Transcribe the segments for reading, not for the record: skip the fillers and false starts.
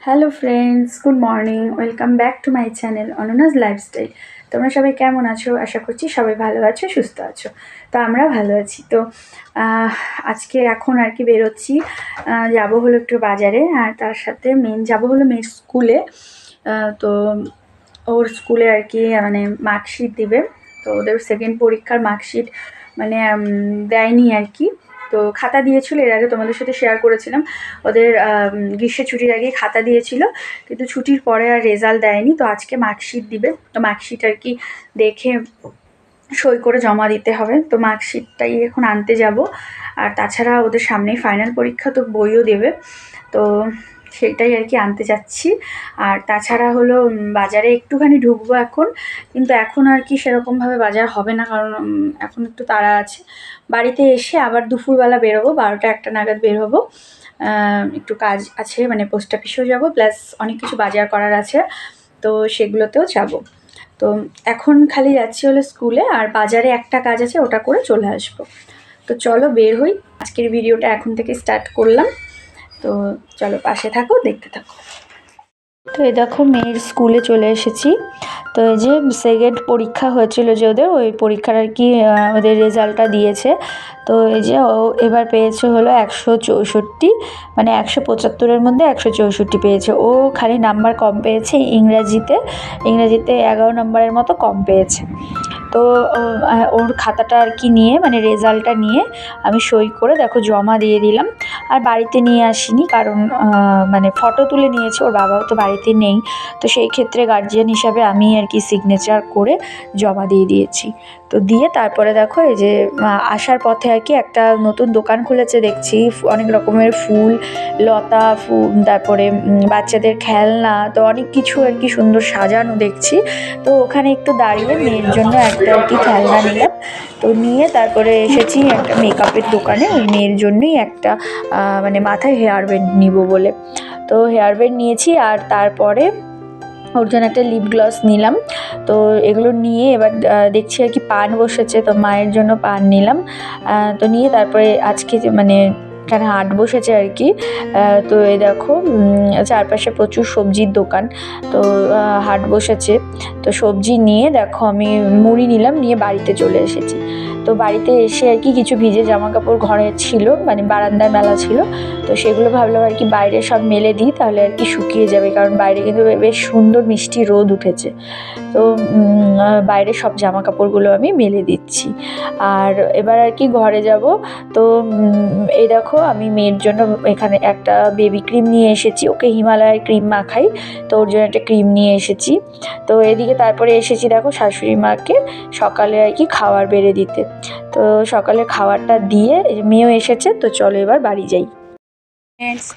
Hello friends, good morning. Welcome back to my channel অনন্যাস lifestyle. তোমরা সবাই কেমন আছো? আশা করছি সবাই ভালো আছো, সুস্থ আছো। তো আমরা ভালো আছি। তো আজকে এখন আর কি বেরোচ্ছি, যাবো হলো একটু বাজারে, আর তার সাথে যাবো হলো মেয়ের স্কুলে। তো ওর স্কুলে আর কি মানে মার্কশিট দিবে। তো ওদের সেকেন্ড পরীক্ষার মার্কশিট মানে দেয়নি আর কি। তো খাতা দিয়েছিল, এর আগে তোমাদের সাথে শেয়ার করেছিলাম। ওদের গ্রীষ্মের ছুটির আগে খাতা দিয়েছিল, কিন্তু ছুটির পরে আর রেজাল্ট দেয়নি। তো আজকে মার্কশিট দিবে। তো মার্কশিট আর কি দেখে সই করে জমা দিতে হবে। তো মার্কশিটটাই এখন আনতে যাব। আর তাছাড়া ওদের সামনেই ফাইনাল পরীক্ষা, তো বইও দেবে। তো সেটাই আর কি আনতে যাচ্ছি। আর তাছাড়া হলো বাজারে একটুখানি ঢুকবো এখন, কিন্তু এখন আর কি সেরকমভাবে বাজার হবে না, কারণ এখন একটু তাড়া আছে। বাড়িতে এসে আবার দুপুরবেলা বেরোবো, 12টা-1টা নাগাদ বের হবো। একটু কাজ আছে, মানে পোস্ট অফিসেও যাবো, প্লাস অনেক কিছু বাজার করার আছে, তো সেগুলোতেও যাব। তো এখন খালি যাচ্ছি হলো স্কুলে, আর বাজারে একটা কাজ আছে, ওটা করে চলে আসবো। তো চলো বের হই। আজকের ভিডিওটা এখন থেকে স্টার্ট করলাম। তো চলো পাশে থাকো, দেখতে থাকো। তো এই দেখো মেয়ের স্কুলে চলে এসেছি। তো এই যে সেকেন্ড পরীক্ষা হয়েছিল যে ওদের, ওই পরীক্ষার আর কি ওদের রেজাল্টটা দিয়েছে। তো এই যে ও এবার পেয়েছে হলো 164, মানে 175-এর মধ্যে 164 পেয়েছে। ও খালি নাম্বার কম পেয়েছে ইংরাজিতে 11 নম্বরের মতো কম পেয়েছে। তো ওর খাতাটা আর কি নিয়ে, মানে রেজাল্টটা নিয়ে আমি সই করে দেখো জমা দিয়ে দিলাম। আর বাড়িতে নিয়ে আসিনি, কারণ মানে ফটো তুলে নিয়েছি, ওর বাবাও তো বাড়িতে নেই। তো সেই ক্ষেত্রে গার্জিয়ান হিসাবে আমি আর কি সিগনেচার করে জমা দিয়ে দিয়েছি। তো দিয়ে তারপরে দেখো এই যে আসার পথে আর কি একটা নতুন দোকান খুলেছে দেখছি, অনেক রকমের ফুল, লতা ফুল, তারপরে বাচ্চাদের খেলনা, তো অনেক কিছু আর কি সুন্দর সাজানো দেখছি। তো ওখানে একটু দাঁড়িয়ে মেয়ের জন্য একটা আর কি খেলনা নিলাম। তো নিয়ে তারপরে এসেছি একটা মেকআপের দোকানে, ওই মেয়ের জন্যই একটা মানে মাথায় হেয়ার ব্যান্ড নিব বলে। তো হেয়ার ব্যান্ড নিয়েছি, আর তারপরে ওর জন্য একটা লিপ গ্লস নিলাম। তো এগুলো নিয়ে এবার দেখছি আর কি পান বসেছে, তো মায়ের জন্য পান নিলাম। তো নিয়ে তারপরে আজকে মানে এখানে হাট বসেছে আর কি। তো এই দেখো চারপাশে প্রচুর সবজির দোকান, তো হাট বসেছে। তো সবজি নিয়ে দেখো আমি মুড়ি নিলাম, নিয়ে বাড়িতে চলে এসেছি। তো বাড়িতে এসে আর কি কিছু ভিজে জামা কাপড় ঘরে ছিল, মানে বারান্দায় মেলা ছিল। তো সেগুলো ভাবলাম আর কি বাইরে সব মেলে দিই, তাহলে আর কি শুকিয়ে যাবে, কারণ বাইরে কিন্তু বেশ সুন্দর মিষ্টি রোদ উঠেছে। তো বাইরে সব জামা কাপড়গুলো আমি মেলে দিচ্ছি। আর এবার আর কি ঘরে যাব। তো এই দেখো আমি মেয়ের জন্য এখানে একটা বেবি ক্রিম নিয়ে এসেছি, ওকে হিমালয়ের ক্রিম মাখাই, তো ওর জন্য একটা ক্রিম নিয়ে এসেছি। তো এদিকে তারপরে এসেছি দেখো শাশুড়ি মাকে সকালে আর কি খাবার বেড়ে দিতে। তো সকালে খাবারটা দিয়ে মেয়েও এসেছে, তো চলো এবার বাড়ি যাই।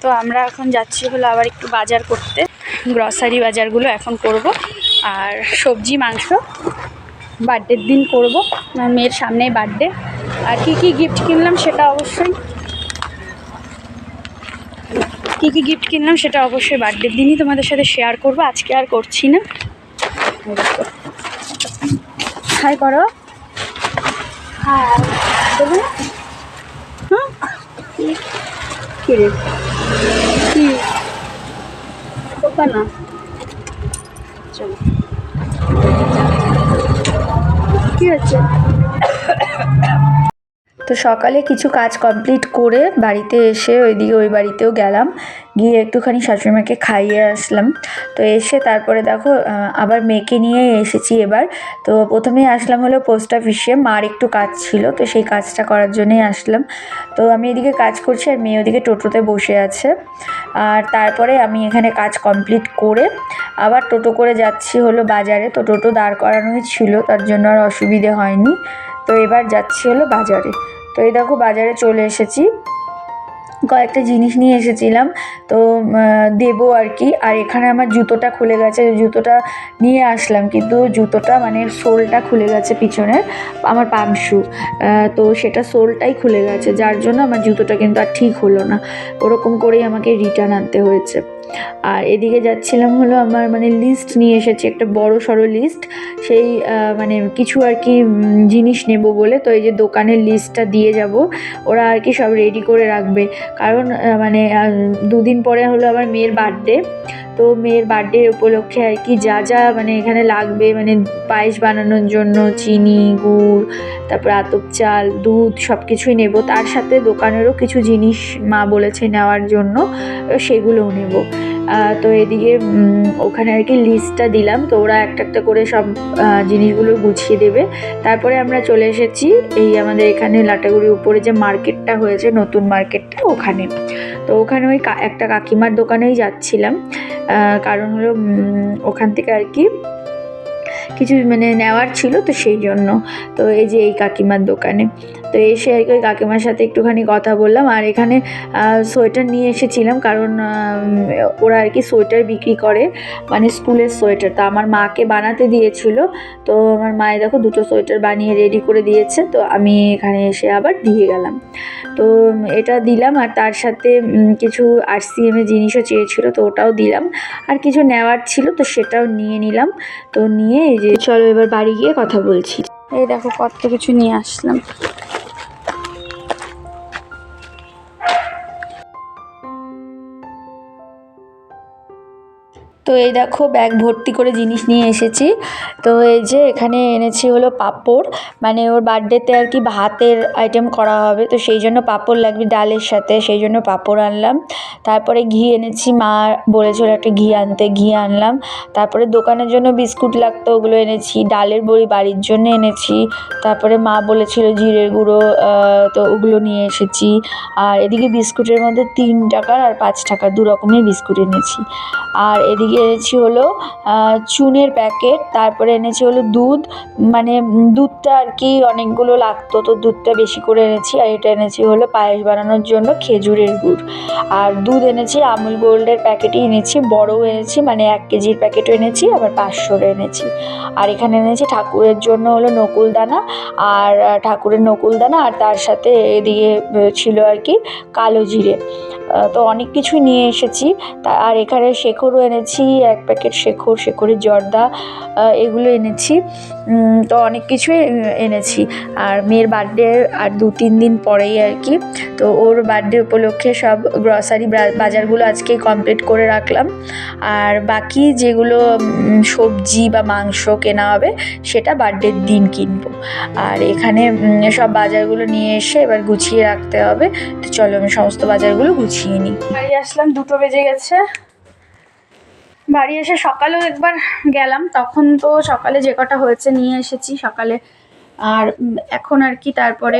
তো আমরা এখন যাচ্ছি হলো আবার একটু বাজার করতে, গ্রসারি বাজারগুলো এখন করব। আর সবজি মাংস বার্থডের দিন করব, মেয়ের সামনেই বার্থডে। আর কি কি গিফট কিনলাম সেটা অবশ্যই বার্থডের দিনই তোমাদের সাথে শেয়ার করব, আজকে আর করছি না। হাই করো, হ্যাঁ দেবো না। হ্যাঁ কি রে, কি না, চলো কি হচ্ছে। তো সকালে কিছু কাজ কমপ্লিট করে বাড়িতে এসে ওই বাড়িতেও গেলাম, গিয়ে একটুখানি শাশুড়িমাকে খাইয়ে আসলাম। তো এসে তারপরে দেখো আবার মেয়েকে নিয়ে এসেছি এবার। তো প্রথমেই আসলাম হলো পোস্ট অফিসে, মার একটু কাজ ছিল, তো সেই কাজটা করার জন্যই আসলাম। তো আমি এদিকে কাজ করছি, আর মেয়ে ওদিকে টোটোতে বসে আছে। আর তারপরে আমি এখানে কাজ কমপ্লিট করে আবার টোটো করে যাচ্ছি হলো বাজারে। তো টোটো দাঁড় করানোই ছিল, তার জন্য আর অসুবিধে হয়নি। তো এবার যাচ্ছি হলো বাজারে। তো এই দেখো বাজারে চলে এসেছি, কয়েকটা জিনিস নিয়ে এসেছিলাম, তো দেবো আর কি। আর এখানে আমার জুতোটা খুলে গেছে, জুতোটা নিয়ে আসলাম, কিন্তু জুতোটা মানে সোলটা খুলে গেছে পিছনের, আমার পাম্প শু। তো সেটা সোলটাই খুলে গেছে, যার জন্য আমার জুতোটা কিন্তু আর ঠিক হলো না, ওরকম করেই আমাকে রিটার্ন আনতে হয়েছে। আর এদিকে যাচ্ছিলাম হলো আমার মানে লিস্ট নিয়ে এসেছি, একটা বড় সড়ো লিস্ট, সেই মানে কিছু আর কি জিনিস নেব বলে। তো এই যে দোকানের লিস্টটা দিয়ে যাব, ওরা আর কি সব রেডি করে রাখবে। কারণ মানে 2 দিন পরে হলো আমার মেয়ের বার্থডে। তো মেয়ের বার্থডে উপলক্ষে আর কি যা যা মানে এখানে লাগবে, মানে পায়েস বানানোর জন্য চিনি, গুড়, তারপর আতপ চাল, দুধ সব কিছুই নেব। তার সাথে দোকানেরও কিছু জিনিস মা বলেছে নেওয়ার জন্য, সেগুলোও নেব। তো এদিকে ওখানে আর কি লিস্টটা দিলাম, তো ওরা একটা একটা করে সব জিনিসগুলো গুছিয়ে দেবে। তারপরে আমরা চলে এসেছি এই আমাদের এখানে লাটাগুড়ির উপরে যে মার্কেটটা হয়েছে, নতুন মার্কেটটা, ওখানে। তো ওখানে ওই একটা কাকিমার দোকানেই যাচ্ছিলাম, কারণ হলো ওখান থেকে আর কি কিছু মানে নেওয়ার ছিল, তো সেই জন্য। তো এই যে এই কাকিমার দোকানে তো এসে আর কি ওই কাকিমার সাথে একটুখানি কথা বললাম। আর এখানে সোয়েটার নিয়ে এসেছিলাম, কারণ ওরা আর কি সোয়েটার বিক্রি করে, মানে স্কুলের সোয়েটার। তো আমার মাকে বানাতে দিয়েছিল, তো আমার মায়ে দেখো 2টো সোয়েটার বানিয়ে রেডি করে দিয়েছে, তো আমি এখানে এসে আবার দিয়ে গেলাম। তো এটা দিলাম, আর তার সাথে কিছু RCM এর জিনিসও চেয়েছিল, তো ওটাও দিলাম। আর কিছু নেওয়ার ছিল, তো সেটাও নিয়ে নিলাম। তো নিয়ে এই যে চলো এবার বাড়ি গিয়ে কথা বলছি। এই দেখো কত কিছু নিয়ে আসলাম। তো এই দেখো ব্যাগ ভর্তি করে জিনিস নিয়ে এসেছি। তো এই যে এখানে এনেছি হলো পাঁপড়, মানে ওর বার্থডেতে আর কি ভাতের আইটেম করা হবে, তো সেই জন্য পাঁপড় লাগবে ডালের সাথে, সেই জন্য পাঁপড় আনলাম। তারপরে ঘি এনেছি, মা বলেছিল একটা ঘি আনতে, ঘি আনলাম। তারপরে দোকানের জন্য বিস্কুট লাগতো, ওগুলো এনেছি। ডালের বড়ি বাড়ির জন্য এনেছি। তারপরে মা বলেছিল জিরের গুঁড়ো, তো ওগুলো নিয়ে এসেছি। আর এদিকে বিস্কুটের মধ্যে 3 টাকার আর 5 টাকার 2 রকমের বিস্কুট এনেছি। আর এদিকে এনেছি হলো চুনের প্যাকেট। তারপরে এনেছি হলো দুধ, মানে দুধটা আর কি অনেকগুলো লাগতো, তো দুধটা বেশি করে এনেছি। আর এটা এনেছি হলো পায়েস বানানোর জন্য খেজুরের গুড়। আর দুধ এনেছি আমুল গোল্ডের প্যাকেটই এনেছি, বড়ও এনেছি, মানে 1 কেজির প্যাকেটও এনেছি, আবার 500-র এনেছি। আর এখানে এনেছি ঠাকুরের জন্য হলো নকুলদানা, আর ঠাকুরের নকুলদানা, আর তার সাথে এদিকে ছিল আর কি কালো জিরে। তো অনেক কিছুই নিয়ে এসেছি। আর এখানে শেখরও এনেছি 1 প্যাকেট শেখরের জর্দা, এগুলো এনেছি। তো অনেক কিছুই এনেছি। আর মেয়ের বার্থডে আর 2-3 দিন পরেই আর কি, তো ওর বার্থডে উপলক্ষে সব গ্রসারি বাজারগুলো আজকেই কমপ্লিট করে রাখলাম। আর বাকি যেগুলো সবজি বা মাংস কেনা হবে সেটা বার্থডের দিন কিনবো। আর এখানে সব বাজারগুলো নিয়ে এসে এবার গুছিয়ে রাখতে হবে। তো চলো আমি সমস্ত বাজারগুলো গুছিয়ে নিই। বাড়ি আসলাম, 2টো বেজে গেছে। বাড়ি এসে সকালেও একবার গেলাম, তখন তো সকালে যে কটা হয়েছে নিয়ে এসেছি সকালে। আর এখন আর কি তারপরে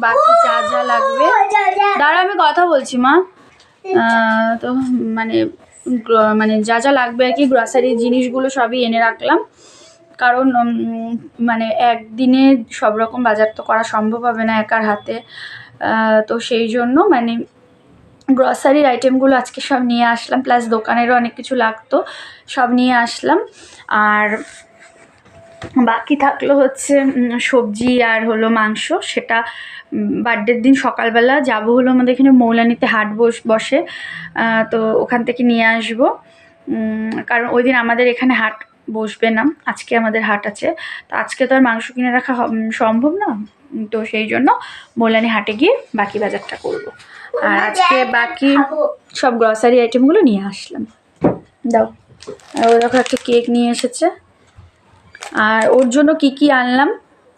বাকি যা যা লাগবে, দাঁড়া আমি কথা বলছি মা। তো মানে মানে যা যা লাগবে আর কি গ্রসারি জিনিসগুলো সবই এনে রাখলাম, কারণ মানে একদিনে সব রকম বাজার তো করা সম্ভব হবে না একার হাতে। তো সেই জন্য মানে গ্রসারির আইটেমগুলো আজকে সব নিয়ে আসলাম, প্লাস দোকানেরও অনেক কিছু লাগতো, সব নিয়ে আসলাম। আর বাকি থাকলো হচ্ছে সবজি আর হলো মাংস, সেটা বার্থডের দিন সকালবেলা যাব হলো আমাদের এখানে মৌলানিতে হাট বসে, তো ওখান থেকে নিয়ে আসবো। কারণ ওই দিন আমাদের এখানে হাট বসবে না, আজকে আমাদের হাট আছে। তো আজকে তো আর মাংস কিনে রাখা সম্ভব না, তো সেই জন্য মৌলানি হাটে গিয়ে বাকি বাজারটা করব। আর আজকে বাকি সব গ্রসারি আইটেমগুলো নিয়ে আসলাম। দাও। আর ওই দেখো একটা কেক নিয়ে এসেছে, আর ওর জন্য কি কি আনলাম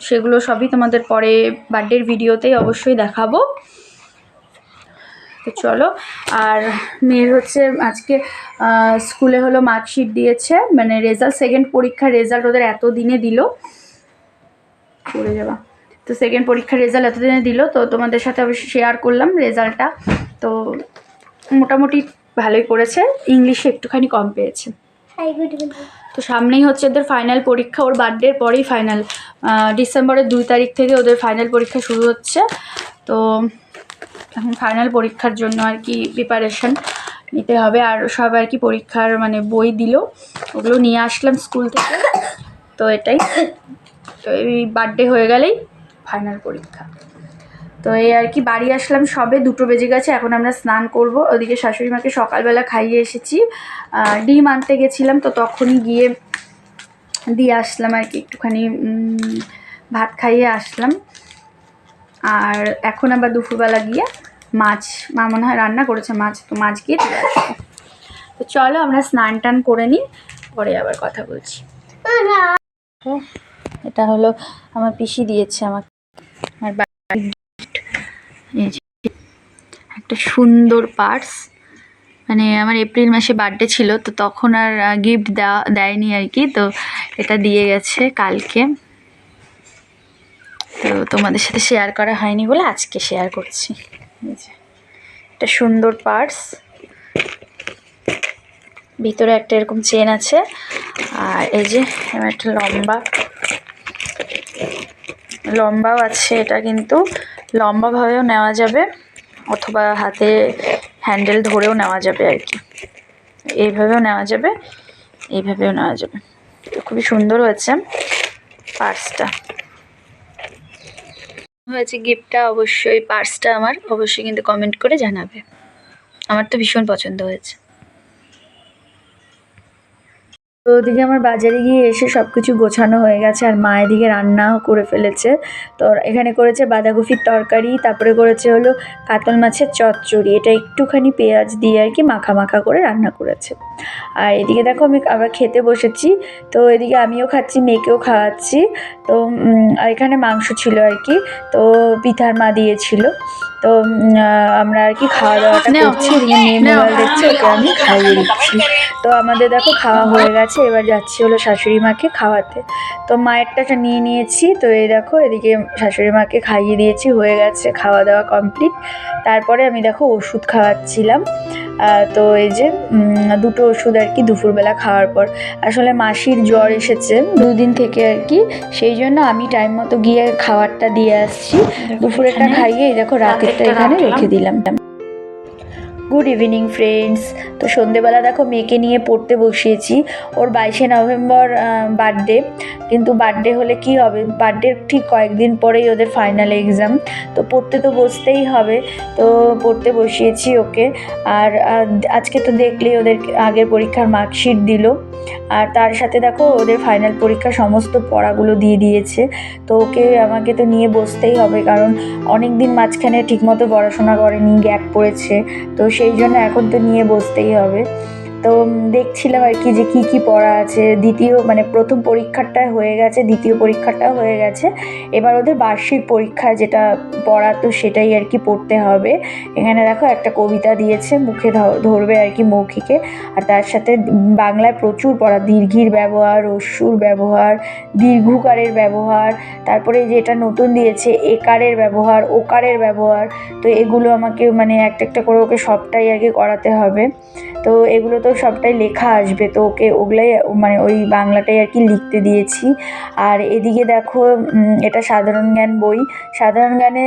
সেগুলো সবই তোমাদের পরে বার্থডের ভিডিওতেই অবশ্যই দেখাবো। তো চলো। আর মেয়ের হচ্ছে আজকে স্কুলে হলো মার্কশিট দিয়েছে, মানে রেজাল্ট, সেকেন্ড পরীক্ষার রেজাল্ট ওদের এত দিনে দিল, পড়ে যাবা। তো সেকেন্ড পরীক্ষার রেজাল্ট এতদিনে দিল, তো তোমাদের সাথে অবশ্যই শেয়ার করলাম রেজাল্টটা। তো মোটামুটি ভালোই করেছে, ইংলিশে একটুখানি কম পেয়েছে। তো সামনেই হচ্ছে ওদের ফাইনাল পরীক্ষা, ওর বার্থডের পরেই ফাইনাল, ডিসেম্বরের 2 তারিখ থেকে ওদের ফাইনাল পরীক্ষা শুরু হচ্ছে। তো এখন ফাইনাল পরীক্ষার জন্য আর কি প্রিপারেশন নিতে হবে। আর সব আর কি পরীক্ষার মানে বই দিল, ওগুলো নিয়ে আসলাম স্কুল থেকে। তো এটাই, তো এই বার্থডে হয়ে গেলেই ফাইনাল পরীক্ষা। তো এই আর কি বাড়ি আসলাম সবে, 2টো বেজে গেছে, এখন আমরা স্নান করব। ওদিকে শাশুড়ি মাকে সকালবেলা খাইয়ে এসেছি, ডিম আনতে গেছিলাম, তো তখনই গিয়ে দিয়ে আসলাম আর কি, একটুখানি ভাত খাইয়ে আসলাম। আর এখন আবার দুপুরবেলা গিয়ে মাছ, মা মনে হয় রান্না করেছে মাছ, তো মাছ গিয়ে দিয়ে আসবো। তো চলো আমরা স্নান টান করে নিই, পরে আবার কথা বলছি। এটা হলো আমার পিসি দিয়েছে আমাকে, আমার একটা সুন্দর পার্স, মানে আমার এপ্রিল মাসে বার্থডে ছিল, তো তখন আর গিফট দেয়নি আর কি, তো এটা দিয়ে গেছে কালকে। তো তোমাদের সাথে শেয়ার করা হয়নি বলে আজকে শেয়ার করছি। একটা সুন্দর পার্স, ভিতরে একটা এরকম চেন আছে, আর এই যে একটা লম্বাও আছে। এটা কিন্তু লম্বাভাবেও নেওয়া যাবে, অথবা হাতে হ্যান্ডেল ধরেও নেওয়া যাবে আর কি, এইভাবেও নেওয়া যাবে, এইভাবেও নেওয়া যাবে। তো খুবই সুন্দর হয়েছে পার্সটা, হয়েছে গিফটটা। অবশ্যই পার্সটা আমার অবশ্যই কিন্তু কমেন্ট করে জানাবে, আমার তো ভীষণ পছন্দ হয়েছে। তো ওদিকে আমার বাজারে গিয়ে এসে সব কিছু গোছানো হয়ে গেছে, আর মা এদিকে রান্নাও করে ফেলেছে। তো এখানে করেছে বাঁধাকপির তরকারি, তারপরে করেছে হলো কাতল মাছের চচ্চড়ি, এটা একটুখানি পেঁয়াজ দিয়ে আর কি মাখা মাখা করে রান্না করেছে। আর এদিকে দেখো আমি আবার খেতে বসেছি, তো এদিকে আমিও খাচ্ছি, মেয়েকেও খাওয়াচ্ছি। তো এখানে মাংস ছিল আর কি, তো পিঠার মা দিয়েছিল। তো আমরা আর কি খাওয়া দাওয়াটা করছি, এদিকে মেয়ে মোবাইল দেখছে, ওকে আমি খাইয়ে দিচ্ছি। তো আমাদের দেখো খাওয়া হয়ে গেছে, এবার যাচ্ছি হলো শাশুড়ি মাকে খাওয়াতে। তো মায়েরটা নিয়ে নিয়েছি, তো এই দেখো এদিকে শাশুড়ি মাকে খাইয়ে দিয়েছি, হয়ে গেছে খাওয়া দাওয়া কমপ্লিট। তারপরে আমি দেখো ওষুধ খাওয়াচ্ছিলাম। তো এই যে দুটো ওষুধ আর কি দুপুরবেলা খাওয়ার পর, আসলে মাসির জ্বর এসেছে দুদিন থেকে আর কি, সেই জন্য আমি টাইম মতো গিয়ে খাবারটা দিয়ে আসছি। দুপুরেরটা খাইয়ে এই দেখো রাতেরটা এখানে রেখে দিলাম। Good evening friends. তো সন্ধেবেলা দেখো মেয়েকে নিয়ে পড়তে বসিয়েছি, ওর 22শে নভেম্বর বার্থডে, কিন্তু বার্থডে হলে কি হবে, বার্থডের ঠিক কয়েকদিন পরেই ওদের ফাইনাল এক্সাম, তো পড়তে তো বসতেই হবে। তো পড়তে বসিয়েছি ওকে। আর আজকে তো দেখলেই ওদের আগের পরীক্ষার মার্কশিট দিল, আর তার সাথে দেখো ওদের ফাইনাল পরীক্ষার সমস্ত পড়াগুলো দিয়ে দিয়েছে। তো ওকে আমাকে তো নিয়ে বসতেই হবে, কারণ অনেক দিন মাঝখানে ঠিকমতো পড়াশোনা করেনি, গ্যাপ পড়েছে, তো সেই জন্য এখন তো নিয়ে বসতেই হবে। তো দেখছিলাম আর কি যে কী পড়া আছে, প্রথম পরীক্ষাটা হয়ে গেছে, দ্বিতীয় পরীক্ষাটাও হয়ে গেছে, এবার ওদের বার্ষিক পরীক্ষা যেটা পড়া, তো সেটাই আর কি পড়তে হবে। এখানে দেখো একটা কবিতা দিয়েছে, মুখে ধরবে আর কি মৌখিকে, আর তার সাথে বাংলায় প্রচুর পড়া, দীর্ঘির ব্যবহার, হ্রস্বর ব্যবহার, দীর্ঘকারের ব্যবহার, তারপরে যেটা নতুন দিয়েছে একারের ব্যবহার, ওকারের ব্যবহার, তো এগুলো আমাকে মানে একটা করে ওকে সবটাই আর কি করাতে হবে। তো এগুলো তো সবটাই লেখা আসবে, তো ওকে ওগুলাই মানে ওই বাংলাটাই আর কি লিখতে দিয়েছি। আর এদিকে দেখো এটা সাধারণ জ্ঞান বই, সাধারণ জ্ঞানে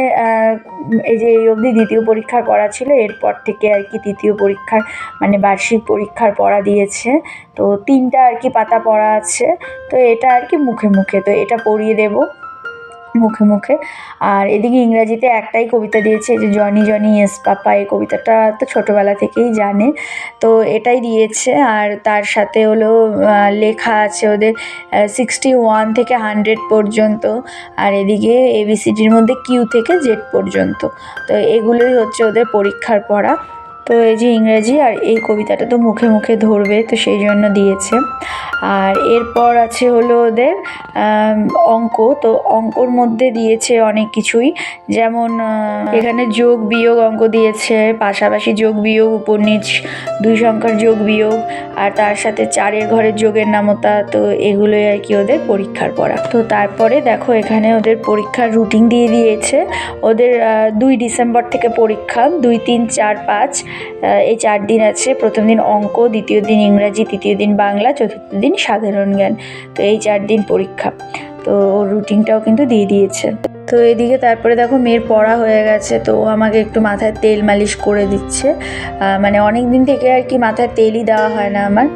এই যে এই অবধি দ্বিতীয় পরীক্ষার পড়া ছিল, এরপর থেকে আর কি তৃতীয় পরীক্ষার মানে বার্ষিক পরীক্ষার পড়া দিয়েছে। তো 3টা আর কি পাতা পড়া আছে, তো এটা আর কি মুখে মুখে, তো এটা পড়িয়ে দেবো মুখে মুখে। আর এদিকে ইংরাজিতে একটাই কবিতা দিয়েছে, যে জনি জনি ইয়েস পাপা, এই কবিতাটা তো ছোটোবেলা থেকেই জানে, তো এটাই দিয়েছে। আর তার সাথে হলো লেখা আছে ওদের 61 থেকে 100 পর্যন্ত, আর এদিকে ABCDর মধ্যে Q থেকে Z পর্যন্ত, তো এগুলোই হচ্ছে ওদের পরীক্ষার পড়া। তো এই যে ইংরেজি আর এই কবিতাটা তো মুখে মুখে ধরবে, তো সেই জন্য দিয়েছে। আর এরপর আছে হলো ওদের অঙ্ক, তো অঙ্কর মধ্যে দিয়েছে অনেক কিছুই, যেমন এখানে যোগ বিয়োগ অঙ্ক দিয়েছে, পাশাপাশি যোগ বিয়োগ, উপনিচ, 2 সংখ্যার যোগ বিয়োগ, আর তার সাথে 4-এর ঘরের যোগের নামতা, তো এগুলোই আর কি ওদের পরীক্ষার পড়া। তো তারপরে দেখো এখানে ওদের পরীক্ষার রুটিন দিয়ে দিয়েছে, ওদের 2 ডিসেম্বর থেকে পরীক্ষা, 2, 3, 4, 5 এই 4 দিন আছে। প্রথম দিন অঙ্ক, দ্বিতীয় দিন ইংরাজি, তৃতীয় দিন বাংলা, চতুর্থ দিন সাধারণ জ্ঞান, তো এই 4 দিন পরীক্ষা। তো রুটিনটাও কিন্তু দিয়ে দিয়েছে। তো এদিকে তারপরে দেখো মেয়ের পড়া হয়ে গেছে, তো ও আমাকে একটু মাথায় তেল মালিশ করে দিচ্ছে, মানে অনেক দিন থেকে আর কি মাথায় তেলই দেওয়া হয় না আমার,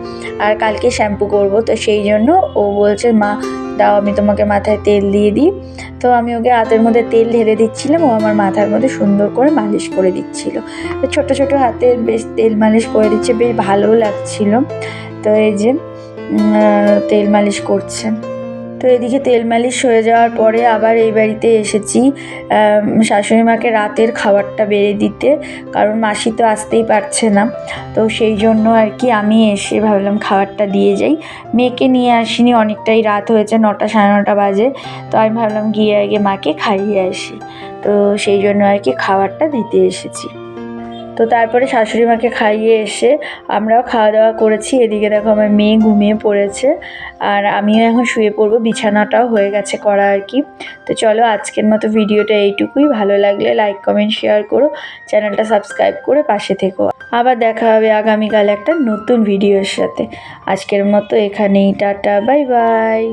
আর কালকে শ্যাম্পু করব, তো সেই জন্য ও বলছে মা দাও আমি তোমাকে মাথায় তেল দিয়ে দিই। তো আমি ওকে হাতের মধ্যে তেল ঢেলে দিচ্ছিলাম, ও আমার মাথার মধ্যে সুন্দর করে মালিশ করে দিচ্ছিল, তো ছোটো ছোটো হাতে বেশ তেল মালিশ করে দিচ্ছে, বেশ ভালোও লাগছিল। তো এই যে তেল মালিশ করছে। তো এদিকে তেল মালিশ হয়ে যাওয়ার পরে আবার এই বাড়িতে এসেছি শাশুড়ি মাকে রাতের খাবারটা বেড়ে দিতে, কারণ মাসি তো আসতেই পারছে না। তো সেই জন্য আর কি আমি এসে ভাবলাম খাবারটা দিয়ে যাই। মেয়েকে নিয়ে আসিনি, অনেকটাই রাত হয়েছে, 9টা 9:30 বাজে। তো আমি ভাবলাম গিয়ে আগে মাকে খাইয়ে আসি, তো সেই জন্য আর কি খাবারটা দিতে এসেছি। তো তারপরে শাশুড়ি মাকে খাইয়ে এসে আমরাও খাওয়া দাওয়া করেছি। এদিকে দেখো আমার মেয়ে ঘুমিয়ে পড়েছে আর আমিও এখন শুয়ে পড়বো, বিছানাটাও হয়ে গেছে করা আর কি। তো চলো আজকের মতো ভিডিওটা এইটুকুই। ভালো লাগলে লাইক কমেন্ট শেয়ার করো, চ্যানেলটা সাবস্ক্রাইব করে পাশে থেকো। আবার দেখা হবে আগামীকাল একটা নতুন ভিডিওর সাথে। আজকের মতো এখানেই, টাটা, বাই বাই।